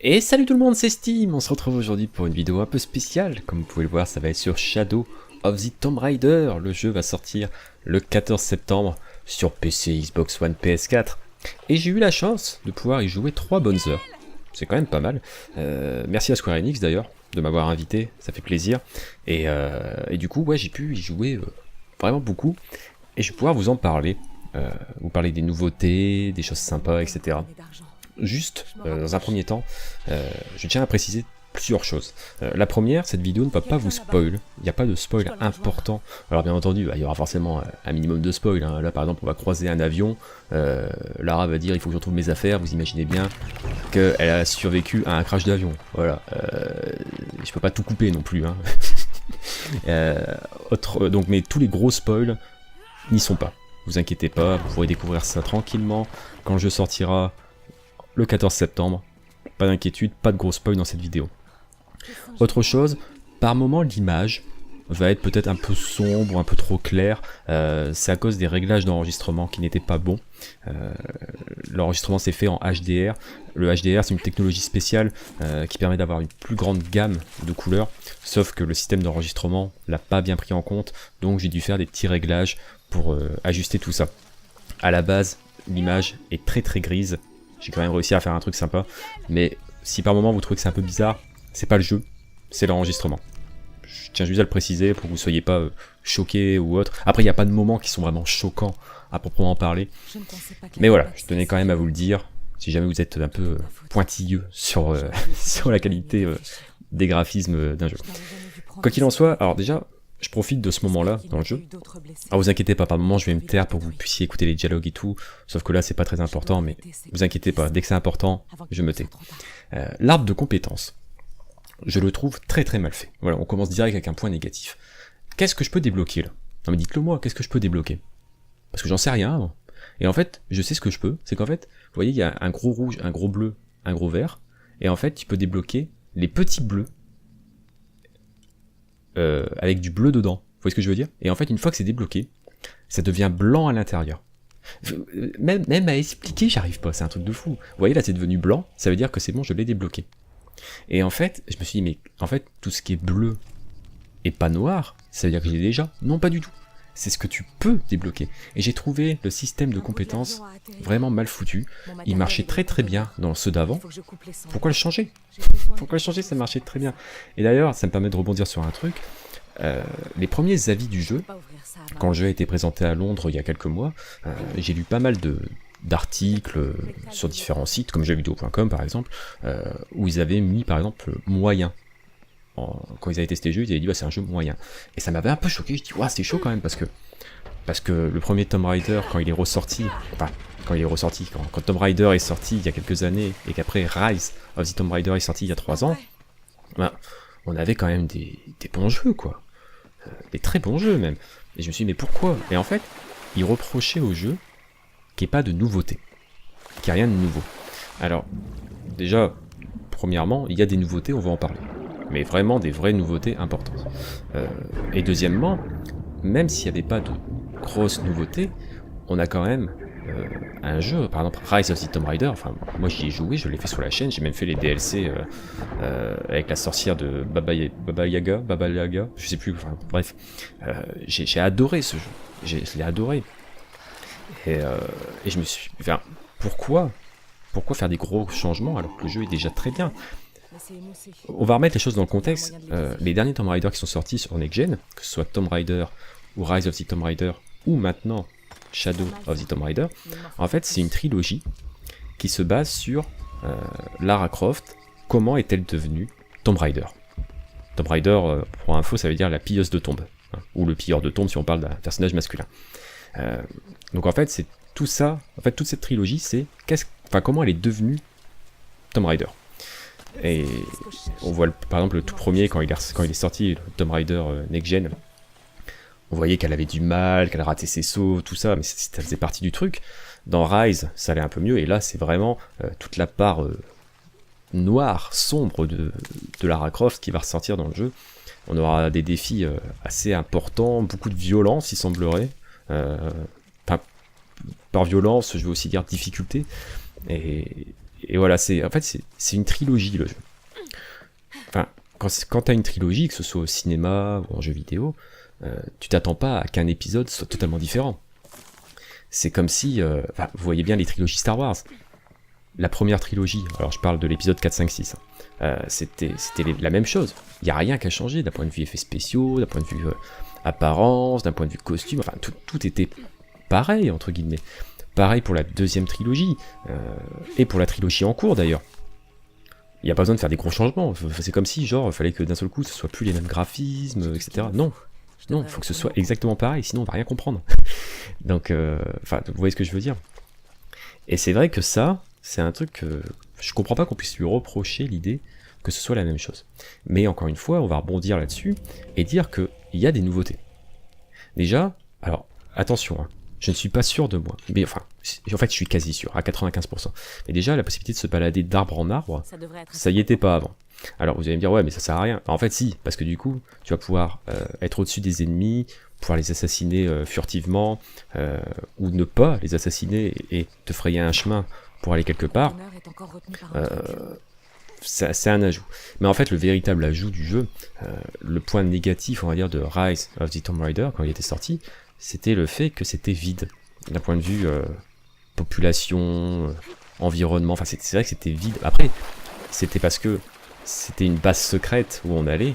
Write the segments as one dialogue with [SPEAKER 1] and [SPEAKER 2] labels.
[SPEAKER 1] Et salut tout le monde, c'est Steam. On se retrouve aujourd'hui pour une vidéo un peu spéciale. Comme vous pouvez le voir, ça va être sur Shadow of the Tomb Raider. Le jeu va sortir le 14 septembre sur PC, Xbox One, PS4. Et j'ai eu la chance de pouvoir y jouer 3 bonnes heures. C'est quand même pas mal. Merci à Square Enix d'ailleurs de m'avoir invité, ça fait plaisir. Et du coup, ouais, j'ai pu y jouer vraiment beaucoup. Et je vais pouvoir vous en parler. Vous parler des nouveautés, des choses sympas, etc. Juste, dans un premier temps, je tiens à préciser plusieurs choses. La première, cette vidéo ne va pas vous spoil, il n'y a pas de spoil important. Alors bien entendu, il y aura forcément un minimum de spoil, hein. Là par exemple on va croiser un avion, Lara va dire il faut que je retrouve mes affaires, vous imaginez bien qu'elle a survécu à un crash d'avion. Voilà, je peux pas tout couper non plus, hein. Donc, mais tous les gros spoils n'y sont pas. Vous inquiétez pas, vous pourrez découvrir ça tranquillement quand le jeu sortira le 14 septembre. Pas d'inquiétude, pas de gros spoil dans cette vidéo. Autre chose, par moment l'image va être peut-être un peu sombre, un peu trop claire. C'est à cause des réglages d'enregistrement qui n'étaient pas bons. L'enregistrement s'est fait en HDR. Le HDR c'est une technologie spéciale qui permet d'avoir une plus grande gamme de couleurs. Sauf que le système d'enregistrement l'a pas bien pris en compte. Donc j'ai dû faire des petits réglages pour ajuster tout ça. À la base, l'image est très grise. J'ai quand même réussi à faire un truc sympa, mais si par moment vous trouvez que c'est un peu bizarre, c'est pas le jeu, c'est l'enregistrement. Je tiens juste à le préciser pour que vous soyez pas choqués ou autre. Après, il n'y a pas de moments qui sont vraiment choquants à proprement parler. Mais voilà, je tenais quand même à vous le dire, si jamais vous êtes un peu pointilleux sur, sur la qualité des graphismes d'un jeu. Quoi qu'il en soit, alors déjà, je profite de ce moment-là dans le jeu. Alors vous inquiétez pas, par moment je vais me taire pour que vous puissiez écouter les dialogues et tout, sauf que là c'est pas très important, mais vous inquiétez pas, dès que c'est important, je me tais. L'arbre de compétences, je le trouve très mal fait. Voilà, on commence direct avec un point négatif. Qu'est-ce que je peux débloquer là? Non mais dites-le moi, qu'est-ce que je peux débloquer? Parce que j'en sais rien avant. Et en fait, je sais ce que je peux, c'est qu'en fait, vous voyez, il y a un gros rouge, un gros bleu, un gros vert, et en fait, tu peux débloquer les petits bleus, avec du bleu dedans. Vous voyez ce que je veux dire? Et en fait, une fois que c'est débloqué, ça devient blanc à l'intérieur. Même à expliquer, j'arrive pas, c'est un truc de fou. Vous voyez, là, c'est devenu blanc, ça veut dire que c'est bon, je l'ai débloqué. Et en fait, je me suis dit, mais en fait, tout ce qui est bleu et pas noir, ça veut dire que j'ai déjà? Non, pas du tout. C'est ce que tu peux débloquer. Et j'ai trouvé le système de compétences vraiment mal foutu. Il marchait très bien dans ceux d'avant. Pourquoi le changer? Pourquoi le changer? Ça marchait très bien. Et d'ailleurs, ça me permet de rebondir sur un truc. Les premiers avis du jeu, quand le jeu a été présenté à Londres il y a quelques mois, j'ai lu pas mal d'articles sur différents sites, comme jeuxvideo.com par exemple, où ils avaient mis par exemple moyen. Quand ils avaient testé le jeu, ils avaient dit bah, c'est un jeu moyen. Et ça m'avait un peu choqué, je dis ouais, c'est chaud quand même, parce que le premier Tomb Raider, quand il est ressorti, quand Tomb Raider est sorti il y a quelques années, et qu'après Rise of the Tomb Raider est sorti il y a 3 ans, bah, on avait quand même des bons jeux, quoi. Des très bons jeux, même. Et je me suis dit, mais pourquoi? Et en fait, ils reprochaient au jeu qu'il n'y ait pas de nouveauté. Qu'il n'y a rien de nouveau. Alors, déjà, premièrement, il y a des nouveautés, on va en parler. Mais vraiment des vraies nouveautés importantes. Et deuxièmement, même s'il n'y avait pas de grosses nouveautés, on a quand même un jeu, par exemple Rise of the Tomb Raider, enfin moi j'y ai joué, je l'ai fait sur la chaîne, j'ai même fait les DLC avec la sorcière de Baba Yaga, je sais plus, enfin bref, j'ai adoré ce jeu, je l'ai adoré, et je me suis, enfin, pourquoi faire des gros changements alors que le jeu est déjà très bien? On va remettre les choses dans le contexte. Les derniers Tomb Raider qui sont sortis sur Next Gen, que ce soit Tomb Raider ou Rise of the Tomb Raider ou maintenant Shadow of the Tomb Raider, en fait c'est une trilogie qui se base sur Lara Croft, comment est-elle devenue Tomb Raider. Tomb Raider, pour info, ça veut dire la pilleuse de tombes, hein, ou le pilleur de tombes si on parle d'un personnage masculin. Donc en fait c'est tout ça, en fait toute cette trilogie c'est comment elle est devenue Tomb Raider. Et on voit par exemple le tout premier quand il est sorti, le Tomb Raider Next Gen, on voyait qu'elle avait du mal, qu'elle ratait ses sauts, tout ça, mais ça faisait partie du truc. Dans Rise, ça allait un peu mieux, et là c'est vraiment toute la part noire, sombre de Lara Croft qui va ressortir dans le jeu. On aura des défis assez importants, beaucoup de violence il semblerait. Par violence, je veux aussi dire difficulté. Et Et voilà, en fait, c'est une trilogie, le jeu. Enfin, quand t'as une trilogie, que ce soit au cinéma ou en jeu vidéo, tu t'attends pas à qu'un épisode soit totalement différent. C'est comme si, vous voyez bien les trilogies Star Wars. La première trilogie, alors je parle de l'épisode 4, 5, 6, c'était la même chose. Il n'y a rien qu'à changer d'un point de vue effets spéciaux, d'un point de vue apparence, d'un point de vue costume, enfin tout était pareil, entre guillemets. Pareil pour la deuxième trilogie, et pour la trilogie en cours d'ailleurs. Il n'y a pas besoin de faire des gros changements, c'est comme si genre il fallait que d'un seul coup ce soit plus les mêmes graphismes, etc. Non, il faut que ce soit exactement pareil, sinon on va rien comprendre. Donc, vous voyez ce que je veux dire. Et c'est vrai que ça, c'est un truc que je comprends pas qu'on puisse lui reprocher l'idée que ce soit la même chose. Mais encore une fois, on va rebondir là-dessus et dire qu'il y a des nouveautés. Déjà, alors attention, hein, je ne suis pas sûr de moi, mais enfin, en fait je suis quasi sûr, à 95%. Mais déjà, la possibilité de se balader d'arbre en arbre, ça y était pas avant. Alors vous allez me dire, ouais mais ça sert à rien. En fait si, parce que du coup, tu vas pouvoir être au-dessus des ennemis, pouvoir les assassiner furtivement, ou ne pas les assassiner et te frayer un chemin pour aller quelque part. C'est un ajout. Mais en fait, le véritable ajout du jeu, le point négatif, on va dire, de Rise of the Tomb Raider, quand il était sorti, c'était le fait que c'était vide. D'un point de vue population, environnement, enfin c'est vrai que c'était vide. Après, c'était parce que c'était une base secrète où on allait,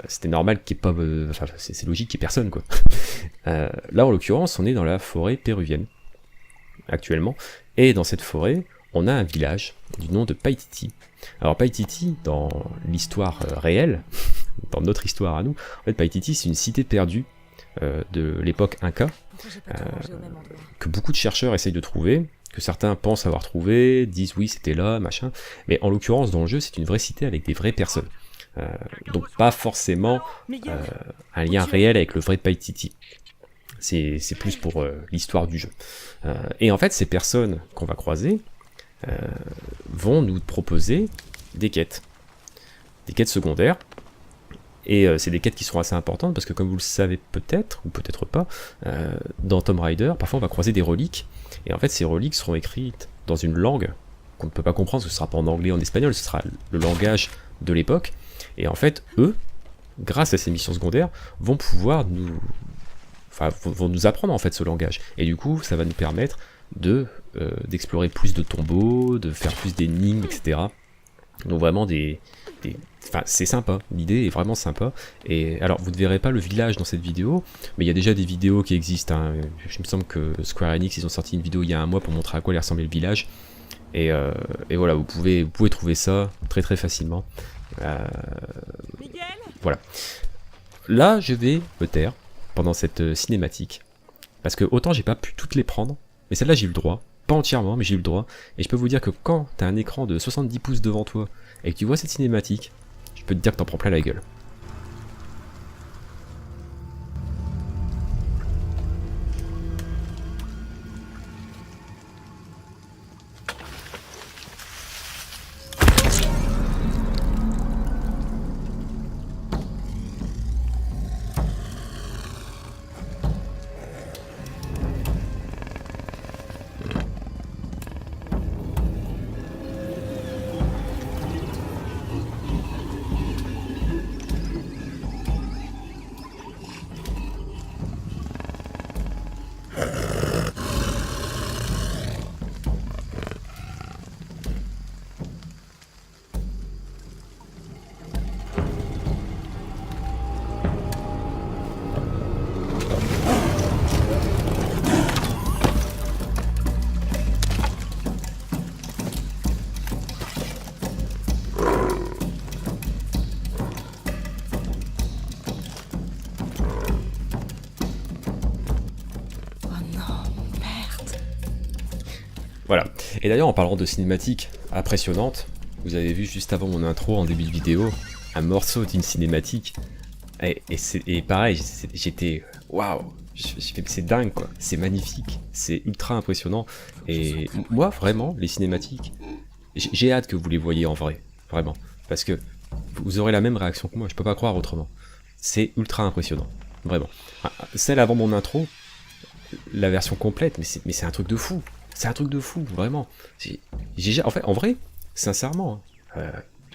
[SPEAKER 1] c'était normal qu'il n'y ait pas... Enfin, c'est logique qu'il n'y ait personne, quoi. Là, en l'occurrence, on est dans la forêt péruvienne, actuellement, et dans cette forêt, on a un village du nom de Paititi. Alors Paititi, dans l'histoire réelle, dans notre histoire à nous, en fait Paititi c'est une cité perdue de l'époque Inca, que beaucoup de chercheurs essayent de trouver, que certains pensent avoir trouvé, disent oui c'était là, machin, mais en l'occurrence dans le jeu c'est une vraie cité avec des vraies personnes. Donc pas forcément un lien réel avec le vrai Paititi. C'est plus pour l'histoire du jeu. Et en fait ces personnes qu'on va croiser, vont nous proposer des quêtes secondaires, et c'est des quêtes qui sont assez importantes parce que comme vous le savez peut-être, ou peut-être pas, dans Tomb Raider, parfois on va croiser des reliques, et en fait ces reliques seront écrites dans une langue qu'on ne peut pas comprendre, parce que ce sera pas en anglais ou en espagnol, ce sera le langage de l'époque, et en fait eux, grâce à ces missions secondaires, vont pouvoir vont nous apprendre en fait ce langage, et du coup ça va nous permettre d'explorer plus de tombeaux, de faire plus d'énigmes, etc. Donc vraiment c'est sympa, l'idée est vraiment sympa. Et alors vous ne verrez pas le village dans cette vidéo, mais il y a déjà des vidéos qui existent, hein. Je me semble que Square Enix ils ont sorti une vidéo il y a un mois pour montrer à quoi il ressemblait le village. Et voilà, vous pouvez trouver ça très très facilement. Voilà. Là je vais me taire pendant cette cinématique, parce que autant j'ai pas pu toutes les prendre, mais celle-là j'ai eu le droit, pas entièrement, mais j'ai eu le droit, et je peux vous dire que quand t'as un écran de 70 pouces devant toi, et que tu vois cette cinématique, je peux te dire que t'en prends plein la gueule. Voilà. Et d'ailleurs, en parlant de cinématique impressionnante, vous avez vu juste avant mon intro, en début de vidéo, un morceau d'une cinématique. Et pareil, j'étais... Waouh, c'est dingue quoi, c'est magnifique, c'est ultra impressionnant. Et moi, vraiment, les cinématiques, j'ai hâte que vous les voyiez en vrai, vraiment. Parce que vous aurez la même réaction que moi, je peux pas croire autrement. C'est ultra impressionnant, vraiment. Celle avant mon intro, la version complète, mais c'est un truc de fou. C'est un truc de fou, vraiment. En fait, en vrai, sincèrement,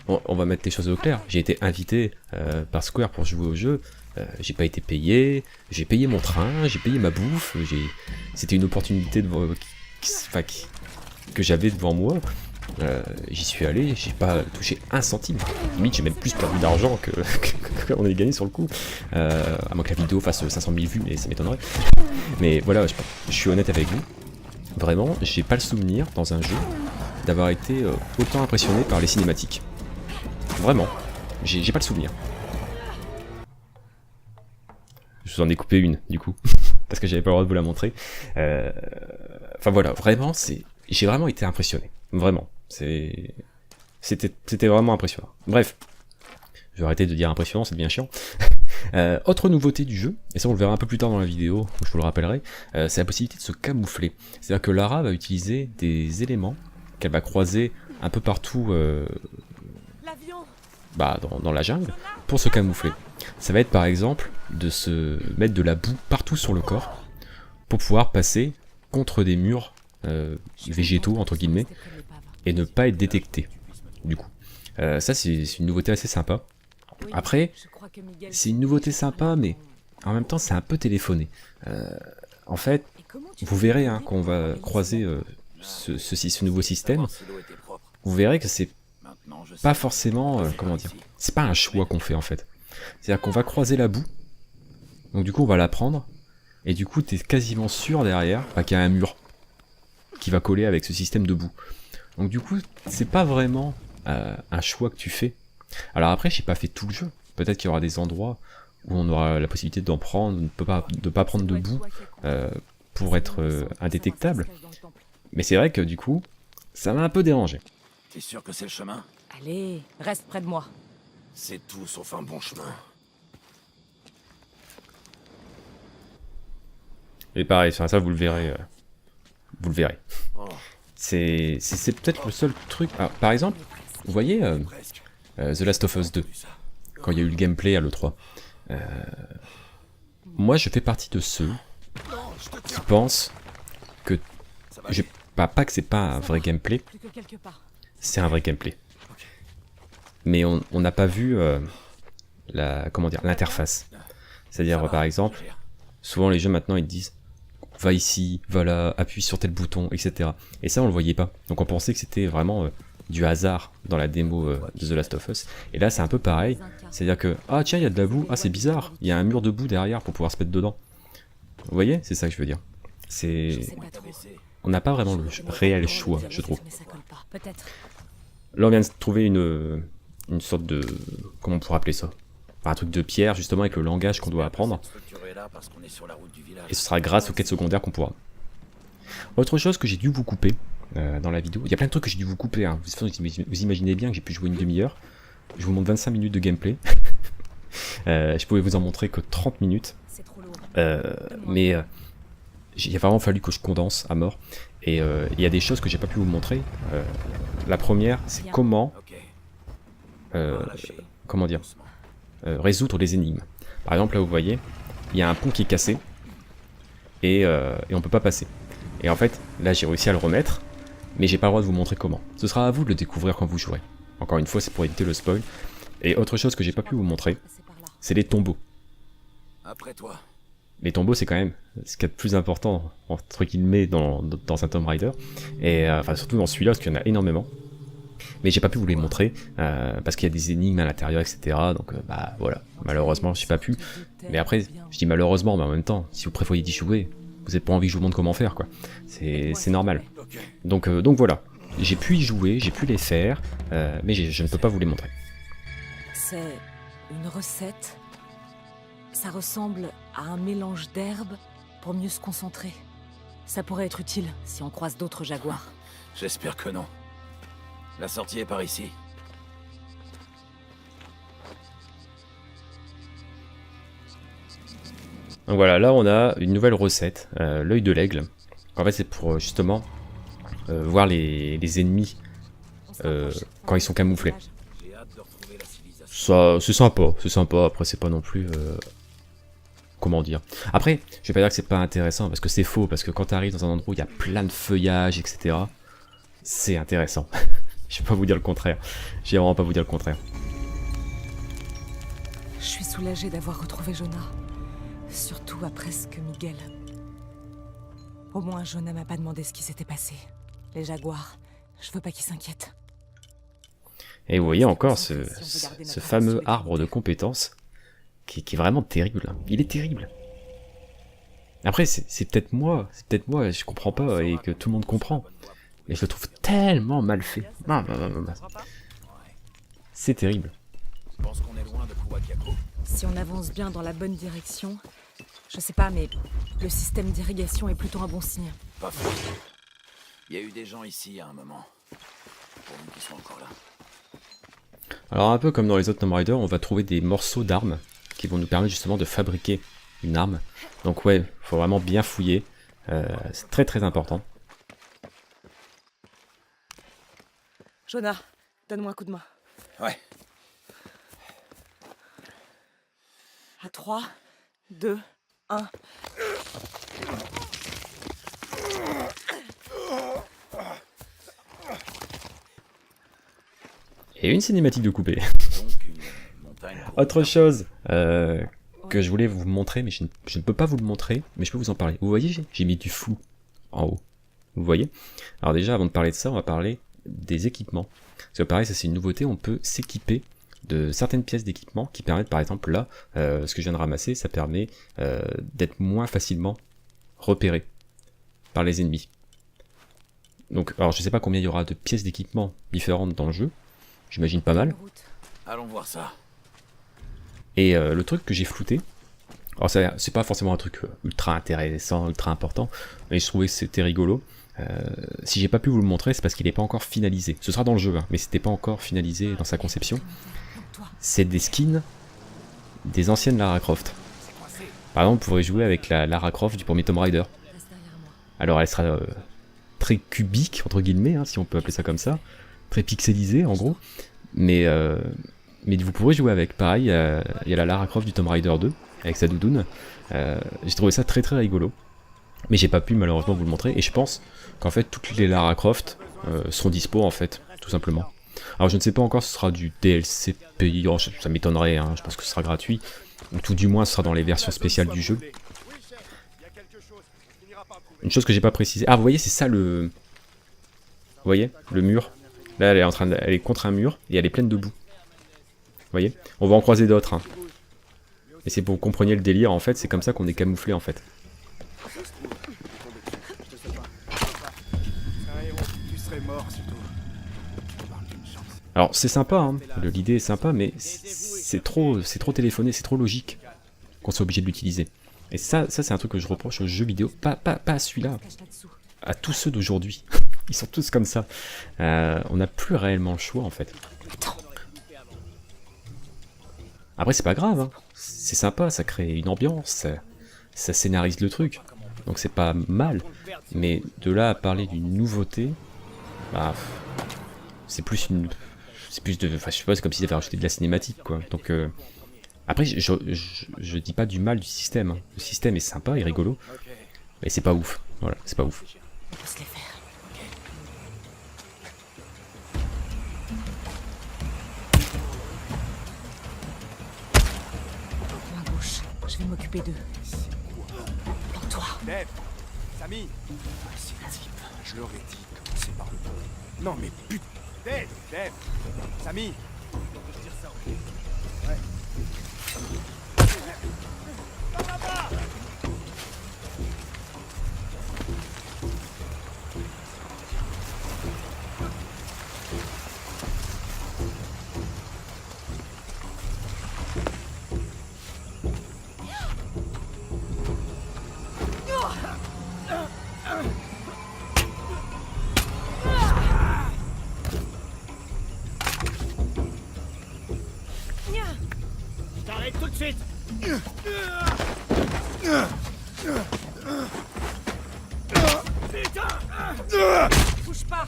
[SPEAKER 1] on va mettre les choses au clair. J'ai été invité par Square pour jouer au jeu. J'ai pas été payé. J'ai payé mon train, j'ai payé ma bouffe. C'était une opportunité que j'avais devant moi. J'y suis allé, j'ai pas touché un centime. Limite, j'ai même plus perdu d'argent qu'on ait gagné sur le coup. À moins que la vidéo fasse 500 000 vues, mais ça m'étonnerait. Mais voilà, je suis honnête avec vous. Vraiment, j'ai pas le souvenir dans un jeu d'avoir été autant impressionné par les cinématiques. Vraiment, j'ai pas le souvenir. Je vous en ai coupé une, du coup, parce que j'avais pas le droit de vous la montrer. Enfin voilà, vraiment, j'ai vraiment été impressionné. Vraiment. C'était vraiment impressionnant. Bref. Je vais arrêter de dire impressionnant, c'est bien chiant. Autre nouveauté du jeu, et ça on le verra un peu plus tard dans la vidéo, je vous le rappellerai, c'est la possibilité de se camoufler. C'est-à-dire que Lara va utiliser des éléments qu'elle va croiser un peu partout dans la jungle pour se camoufler. Ça va être par exemple de se mettre de la boue partout sur le corps pour pouvoir passer contre des murs végétaux entre guillemets et ne pas être détecté du coup. Ça c'est une nouveauté assez sympa. Après, c'est une nouveauté sympa, mais en même temps c'est un peu téléphoné. En fait, vous verrez quand on va croiser ce nouveau système, vous verrez que c'est pas forcément, comment dire, c'est pas un choix qu'on fait en fait. C'est-à-dire qu'on va croiser la boue, donc du coup on va la prendre, et du coup t'es quasiment sûr derrière qu'il y a un mur qui va coller avec ce système de boue. Donc du coup c'est pas vraiment un choix que tu fais. Alors après j'ai pas fait tout le jeu, peut-être qu'il y aura des endroits où on aura la possibilité d'en prendre, de pas prendre de boue pour être indétectable. Mais c'est vrai que du coup ça m'a un peu dérangé.
[SPEAKER 2] T'es sûr que c'est le chemin?
[SPEAKER 3] Allez, reste près de moi.
[SPEAKER 2] C'est tout sauf un bon chemin.
[SPEAKER 1] Et pareil, ça vous le verrez. Vous le verrez. C'est peut-être le seul truc. Alors, par exemple, vous voyez The Last of Us 2, quand il y a eu le gameplay à l'E3. Moi, je fais partie de ceux qui pensent que pas que c'est pas un vrai gameplay, c'est un vrai gameplay. Mais on n'a pas vu l'interface. C'est-à-dire, par exemple, souvent les jeux maintenant ils te disent va ici, va là, appuie sur tel bouton, etc. Et ça on le voyait pas. Donc on pensait que c'était vraiment du hasard dans la démo de The Last of Us. Et là c'est un peu pareil. C'est-à-dire que, ah tiens, il y a de la boue, ah c'est bizarre, il y a un mur de boue derrière pour pouvoir se mettre dedans. Vous voyez? C'est ça que je veux dire. On n'a pas vraiment le réel choix, je trouve. Là on vient de trouver une sorte de... comment on pourrait appeler ça? Enfin, un truc de pierre justement avec le langage qu'on doit apprendre. Et ce sera grâce aux quêtes secondaires qu'on pourra. Autre chose que j'ai dû vous couper dans la vidéo, il y a plein de trucs que j'ai dû vous couper, hein. Vous imaginez bien que j'ai pu jouer une demi-heure. Je vous montre 25 minutes de gameplay. Je pouvais vous en montrer que 30 minutes. Mais il a vraiment fallu que je condense à mort. Et il y a des choses que j'ai pas pu vous montrer. La première, c'est comment dire, résoudre les énigmes. Par exemple, là vous voyez, il y a un pont qui est cassé et on peut pas passer. Et en fait, là j'ai réussi à le remettre, mais j'ai pas le droit de vous montrer comment. Ce sera à vous de le découvrir quand vous jouerez. Encore une fois, c'est pour éviter le spoil. Et autre chose que j'ai pas pu vous montrer, c'est les tombeaux.
[SPEAKER 2] Après toi.
[SPEAKER 1] Les tombeaux, c'est quand même ce qu'il y a de plus important, entre guillemets, dans un Tomb Raider. Et enfin, surtout dans celui-là, parce qu'il y en a énormément. Mais j'ai pas pu vous les montrer, parce qu'il y a des énigmes à l'intérieur, etc. Donc, bah voilà, malheureusement, j'ai pas pu. Mais après, je dis malheureusement, mais en même temps, si vous prévoyez d'y jouer, vous n'avez pas envie que je vous montre comment faire, quoi. C'est normal. Donc voilà, j'ai pu y jouer, j'ai pu les faire, mais je ne peux pas vous les montrer.
[SPEAKER 3] C'est une recette. Ça ressemble à un mélange d'herbes pour mieux se concentrer. Ça pourrait être utile si on croise d'autres jaguars.
[SPEAKER 2] J'espère que non. La sortie est par ici.
[SPEAKER 1] Donc voilà, là on a une nouvelle recette, l'œil de l'aigle. En fait c'est pour justement voir les ennemis quand ils sont camouflés. Ça c'est sympa, après c'est pas non plus... comment dire. Après, je vais pas dire que c'est pas intéressant, parce que c'est faux, parce que quand tu arrives dans un endroit où il y a plein de feuillage, etc., c'est intéressant. Je vais pas vous dire le contraire. Je vais vraiment pas vous dire le contraire.
[SPEAKER 3] Je suis soulagée d'avoir retrouvé Jonah. Surtout après ce que Miguel. Au moins, Jonah m'a pas demandé ce qui s'était passé. Les jaguars, je veux pas qu'ils s'inquiètent.
[SPEAKER 1] Et vous voyez encore ce fameux arbre de compétences qui est vraiment terrible. Il est terrible. Après, c'est peut-être moi, je comprends pas et que tout le monde comprend. Mais je le trouve tellement mal fait. C'est terrible.
[SPEAKER 2] Je pense qu'on est loin de Kuwakiako.
[SPEAKER 3] Si on avance bien dans la bonne direction, je sais pas, mais le système d'irrigation est plutôt un bon signe.
[SPEAKER 2] Pas faux. Il y a eu des gens ici à un moment. Pour nous qui sont encore là.
[SPEAKER 1] Alors un peu comme dans les autres Tomb Raider, on va trouver des morceaux d'armes qui vont nous permettre justement de fabriquer une arme. Donc ouais, faut vraiment bien fouiller. C'est très très important.
[SPEAKER 3] Jonah, donne-moi un coup de main.
[SPEAKER 2] Ouais.
[SPEAKER 3] À 3, 2, 1.
[SPEAKER 1] Et une cinématique de coupé.
[SPEAKER 2] Donc une montagne.
[SPEAKER 1] Autre chose que je voulais vous montrer, mais je ne peux pas vous le montrer, mais je peux vous en parler. Vous voyez, j'ai mis du flou en haut. Vous voyez? Alors déjà, avant de parler de ça, on va parler des équipements. Parce que pareil, ça c'est une nouveauté, on peut s'équiper de certaines pièces d'équipement qui permettent, par exemple là, ce que je viens de ramasser, ça permet d'être moins facilement repéré par les ennemis. Donc, alors je sais pas combien il y aura de pièces d'équipement différentes dans le jeu, j'imagine pas mal.
[SPEAKER 2] Allons voir ça.
[SPEAKER 1] Et le truc que j'ai flouté, alors c'est pas forcément un truc ultra intéressant, ultra important, mais je trouvais que c'était rigolo. Si j'ai pas pu vous le montrer, c'est parce qu'il n'est pas encore finalisé. Ce sera dans le jeu, hein, mais c'était pas encore finalisé dans sa conception. C'est des skins des anciennes Lara Croft. Par exemple, vous pourrez jouer avec la Lara Croft du premier Tomb Raider. Alors elle sera très cubique, entre guillemets, hein, si on peut appeler ça comme ça. Très pixelisée, en gros. Mais vous pourrez jouer avec. Pareil, il y a la Lara Croft du Tomb Raider 2, avec sa doudoune. J'ai trouvé ça très très rigolo. Mais j'ai pas pu malheureusement vous le montrer. Et je pense qu'en fait, toutes les Lara Croft seront dispo, en fait, tout simplement. Alors je ne sais pas encore si ce sera du DLC payant, ça m'étonnerait, hein, je pense que ce sera gratuit. Ou tout du moins, ce sera dans les versions spéciales du jeu. Une chose que j'ai pas précisé. Ah, vous voyez, c'est ça le... Vous voyez, le mur. Là, elle est contre un mur et elle est pleine de boue. Vous voyez, on va en croiser d'autres. Hein. Et c'est pour que vous compreniez le délire, en fait, c'est comme ça qu'on est camouflé, en fait. Alors c'est sympa, hein. L'idée est sympa, mais c'est trop téléphoné, c'est trop logique qu'on soit obligé de l'utiliser. Et ça c'est un truc que je reproche aux jeux vidéo, pas à celui-là, à tous ceux d'aujourd'hui. Ils sont tous comme ça. On n'a plus réellement le choix en fait. Après c'est pas grave, hein. C'est sympa, ça crée une ambiance, ça scénarise le truc, donc c'est pas mal. Mais de là à parler d'une nouveauté, bah, c'est plus une... Enfin, je sais pas, c'est comme s'ils avaient rajouté de la cinématique, quoi. Donc, après, je dis pas du mal du système. Hein. Le système est sympa et rigolo, mais c'est pas ouf. Voilà, c'est pas ouf.
[SPEAKER 3] On peut se les faire. Main gauche, je vais m'occuper d'eux. Plante-toi.
[SPEAKER 4] Dave, Samy, ces types, je leur ai dit de commencer par le pont. Non mais putain. Dave, Samy. Ouais.
[SPEAKER 5] T'arrêtes tout de suite.
[SPEAKER 3] Bouge pas.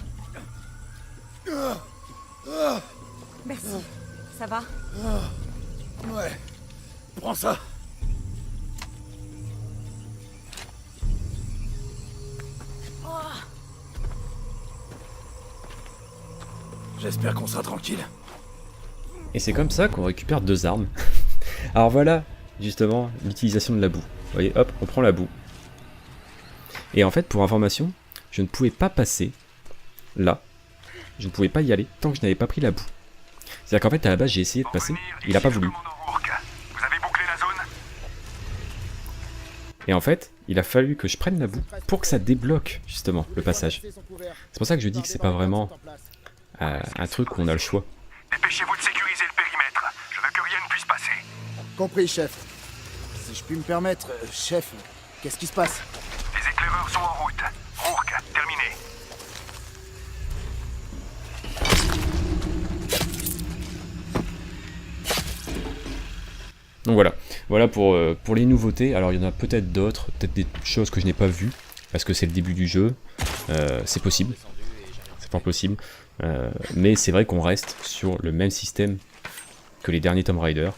[SPEAKER 3] Merci. Ça va?
[SPEAKER 2] Ouais. Prends ça. J'espère qu'on sera tranquille.
[SPEAKER 1] Et c'est comme ça qu'on récupère 2 armes. Alors voilà, justement, l'utilisation de la boue. Vous voyez, hop, on prend la boue. Et en fait, pour information, je ne pouvais pas passer là. Je ne pouvais pas y aller tant que je n'avais pas pris la boue. C'est-à-dire qu'en fait, à la base, j'ai essayé de passer, il n'a pas voulu.
[SPEAKER 5] Vous avez bouclé la zone?
[SPEAKER 1] Et en fait, il a fallu que je prenne la boue pour que ça débloque, justement, le passage. C'est pour ça que je dis que c'est pas vraiment un truc où on a le choix.
[SPEAKER 5] Dépêchez-vous de sécuriser le périmètre. Je veux que rien ne puisse passer.
[SPEAKER 4] Compris, chef. Si je puis me permettre, chef, qu'est-ce qui se passe?
[SPEAKER 5] Les éclaireurs sont en route. Rourke, terminé.
[SPEAKER 1] Donc voilà pour les nouveautés. Alors il y en a peut-être d'autres, peut-être des choses que je n'ai pas vues, parce que c'est le début du jeu, c'est possible, c'est pas possible, mais c'est vrai qu'on reste sur le même système que les derniers Tomb Raider,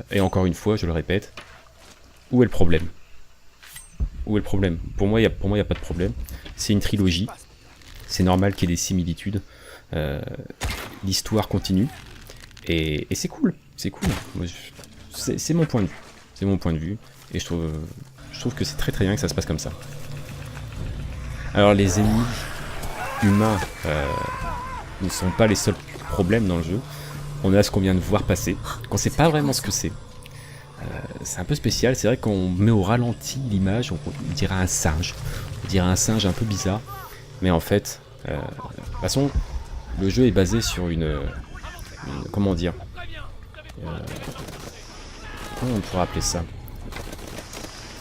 [SPEAKER 1] et encore une fois, je le répète, où est le problème? Où est le problème? Pour moi, il n'y a pas de problème, c'est une trilogie, c'est normal qu'il y ait des similitudes, l'histoire continue, et c'est cool, c'est cool. C'est mon point de vue. C'est mon point de vue. Et je trouve que c'est très très bien que ça se passe comme ça. Alors les ennemis humains ne sont pas les seuls problèmes dans le jeu. On a ce qu'on vient de voir passer. On sait pas vraiment ce que c'est. C'est un peu spécial. C'est vrai qu'on met au ralenti l'image. On dirait un singe. On dirait un singe un peu bizarre. Mais en fait, de toute façon, le jeu est basé sur une comment dire, comment on pourrait appeler ça?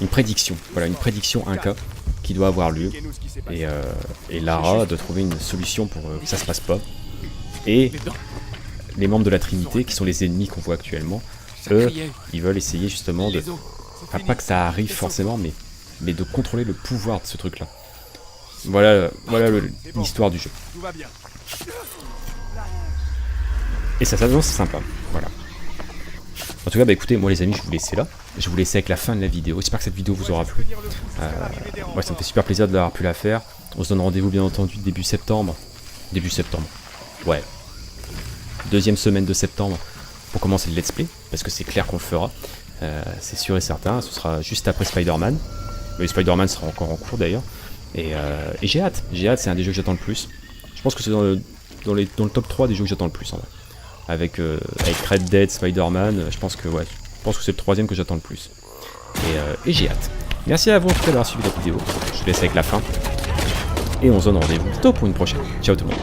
[SPEAKER 1] Une prédiction. Voilà, une prédiction 1K qui doit avoir lieu. Et Lara doit trouver une solution pour que ça se passe pas. Et les membres de la Trinité, qui sont les ennemis qu'on voit actuellement, eux, ils veulent essayer justement de... Enfin, pas que ça arrive forcément, mais de contrôler le pouvoir de ce truc-là. Voilà l'histoire du jeu. Et ça s'annonce sympa. Voilà. En tout cas, bah écoutez, moi les amis, je vous laisse là. Je vais vous laisser avec la fin de la vidéo. J'espère que cette vidéo vous aura plu. Moi, ça me fait super plaisir d'avoir pu la faire. On se donne rendez-vous, bien entendu, début septembre. Début septembre. Ouais. 2e semaine de septembre pour commencer le let's play. Parce que c'est clair qu'on le fera. C'est sûr et certain. Ce sera juste après Spider-Man. Mais Spider-Man sera encore en cours d'ailleurs. Et j'ai hâte. J'ai hâte, c'est un des jeux que j'attends le plus. Je pense que c'est dans le top 3 des jeux que j'attends le plus en vrai. Avec Red Dead, Spider-Man, je pense que c'est le 3e que j'attends le plus. Et j'ai hâte. Merci à vous en tout cas d'avoir suivi la vidéo. Je vous laisse avec la fin. Et on se donne rendez-vous bientôt pour une prochaine. Ciao tout le monde.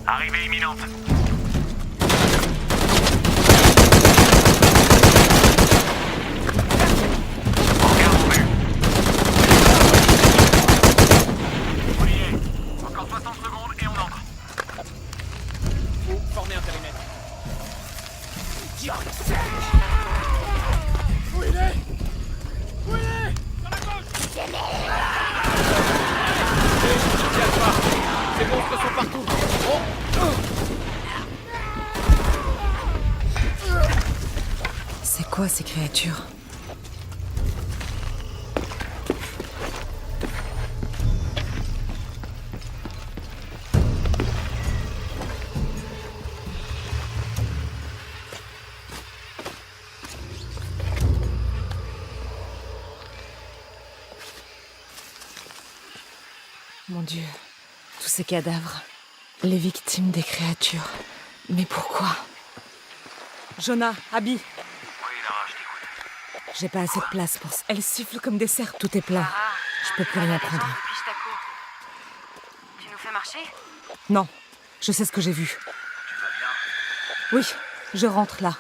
[SPEAKER 5] Arrivée imminente. Regarde en vue. On y est. Encore 60 secondes et on entre.
[SPEAKER 4] Faut former un périmètre. Où il est? Où il est? Sur la gauche! Tiens-toi! Ces monstres sont partout!
[SPEAKER 3] C'est quoi ces créatures? Mon Dieu, tous ces cadavres, les victimes des créatures. Mais pourquoi? Jonah, Abby,
[SPEAKER 5] Oui, Lara, je t'écoute.
[SPEAKER 3] j'ai pas assez de place pour ça. Elles sifflent comme des cerfs, tout est plein. Je peux plus rien prendre.
[SPEAKER 6] Depuis Stako. Tu nous fais marcher?
[SPEAKER 3] Non, je sais ce que j'ai vu.
[SPEAKER 5] Tu vas bien?
[SPEAKER 3] Oui, je rentre là.